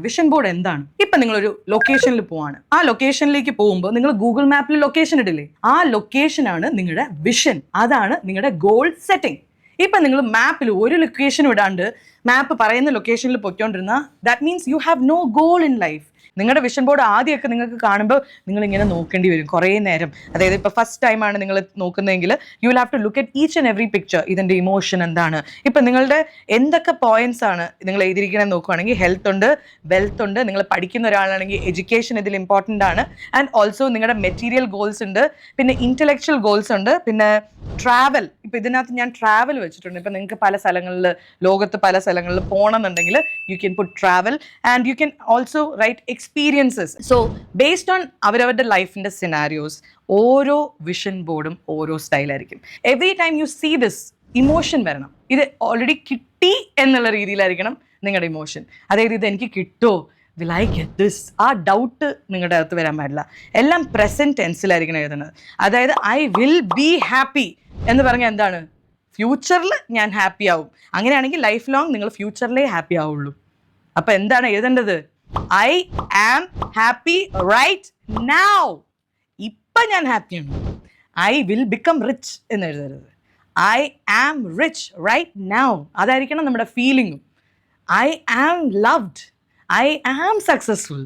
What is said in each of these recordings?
Vision board എന്താണ്? ഇപ്പൊ നിങ്ങളൊരു ലൊക്കേഷനിൽ പോവാണ്. ആ ലൊക്കേഷനിലേക്ക് പോകുമ്പോൾ നിങ്ങൾ ഗൂഗിൾ മാപ്പിൽ ലൊക്കേഷൻ ഇടില്ലേ? ആ ലൊക്കേഷൻ ആണ് നിങ്ങളുടെ വിഷൻ. അതാണ് നിങ്ങളുടെ ഗോൾ സെറ്റിംഗ്. ഇപ്പൊ നിങ്ങൾ മാപ്പിൽ ഒരു ലൊക്കേഷനും ഇടാണ്ട് മാപ്പ് പറയുന്ന ലൊക്കേഷനിൽ പൊയ്ക്കൊണ്ടിരുന്ന that means you have no goal in life. നിങ്ങളുടെ വിഷൻ ബോർഡ് ആദ്യമൊക്കെ നിങ്ങൾക്ക് കാണുമ്പോൾ നിങ്ങൾ ഇങ്ങനെ നോക്കേണ്ടി വരും കുറേ നേരം. അതായത് ഇപ്പോൾ ഫസ്റ്റ് ടൈമാണ് നിങ്ങൾ നോക്കുന്നതെങ്കിൽ you will have to look at each and every picture. ഇതിൻ്റെ ഇമോഷൻ എന്താണ്, ഇപ്പം നിങ്ങളുടെ എന്തൊക്കെ പോയിന്റ്സ് ആണ് നിങ്ങൾ എഴുതിയിരിക്കണമെന്ന് നോക്കുകയാണെങ്കിൽ ഹെൽത്ത് ഉണ്ട്, വെൽത്ത് ഉണ്ട്, നിങ്ങൾ പഠിക്കുന്ന ഒരാളാണെങ്കിൽ എഡ്യൂക്കേഷൻ ഇതിൽ ഇമ്പോർട്ടൻ്റ് ആണ്. ആൻഡ് ഓൾസോ നിങ്ങളുടെ മെറ്റീരിയൽ ഗോൾസ് ഉണ്ട്, പിന്നെ ഇൻ്റലക്ച്വൽ ഗോൾസ് ഉണ്ട്, പിന്നെ ട്രാവൽ. ഇപ്പം ഇതിനകത്ത് ഞാൻ ട്രാവൽ വെച്ചിട്ടുണ്ട്. ഇപ്പം നിങ്ങൾക്ക് പല സ്ഥലങ്ങളിൽ, ലോകത്ത് പല സ്ഥലങ്ങളിൽ പോകണമെന്നുണ്ടെങ്കിൽ you can put travel and you can also write experiences. So based on അവരവരുടെ ലൈഫിൻ്റെ സിനാരിയോസ് ഓരോ വിഷൻ ബോർഡും ഓരോ സ്റ്റൈലായിരിക്കും. Every time you see this emotion വരണം. ഇത് ഓൾറെഡി കിട്ടി എന്നുള്ള രീതിയിലായിരിക്കണം നിങ്ങളുടെ ഇമോഷൻ. അതായത് ഇത് എനിക്ക് കിട്ടുമോ, വിൽ ഐ ഗെറ്റ് ദിസ്, ആ ഡൗട്ട് നിങ്ങളുടെ അകത്ത് വരാൻ പാടില്ല. എല്ലാം പ്രസൻറ്റ് ടെൻസിലായിരിക്കണം എഴുതുന്നത്. അതായത് ഐ വിൽ ബി ഹാപ്പി എന്ന് പറഞ്ഞാൽ എന്താണ്, ഫ്യൂച്ചറിൽ ഞാൻ ഹാപ്പി ആവും. അങ്ങനെയാണെങ്കിൽ ലൈഫ് ലോങ് നിങ്ങൾ ഫ്യൂച്ചറിലേ ഹാപ്പി ആവുള്ളൂ. അപ്പം എന്താണ് എഴുതേണ്ടത്? I am happy right now. ഇപ്പം ഞാൻ ഹാപ്പിയാണ്. ഐ വിൽ ബിക്കം റിച്ച് എന്ന് എഴുതരുത്. I am rich right now. അതായിരിക്കണം നമ്മുടെ ഫീലിംഗും. I am loved, I am successful.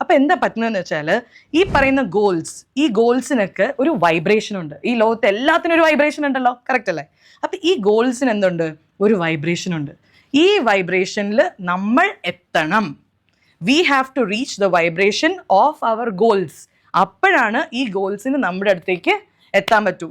അപ്പം എന്താ പറ്റുന്നതെന്ന് വെച്ചാൽ ഈ പറയുന്ന ഗോൾസ്, ഈ ഗോൾസിനൊക്കെ ഒരു വൈബ്രേഷൻ ഉണ്ട്. ഈ ലോകത്ത് എല്ലാത്തിനും ഒരു വൈബ്രേഷൻ ഉണ്ടല്ലോ, കറക്റ്റ് അല്ലേ? അപ്പം ഈ ഗോൾസിന് എന്തുണ്ട്? ഒരു വൈബ്രേഷൻ ഉണ്ട്. ഈ വൈബ്രേഷനിൽ നമ്മൾ എത്തണം. We have to reach the vibration of our goals. അപ്പോഴാണ് ഈ ഗോൾസിന് നമ്മുടെ അടുത്തേക്ക് എത്താൻ പറ്റൂ.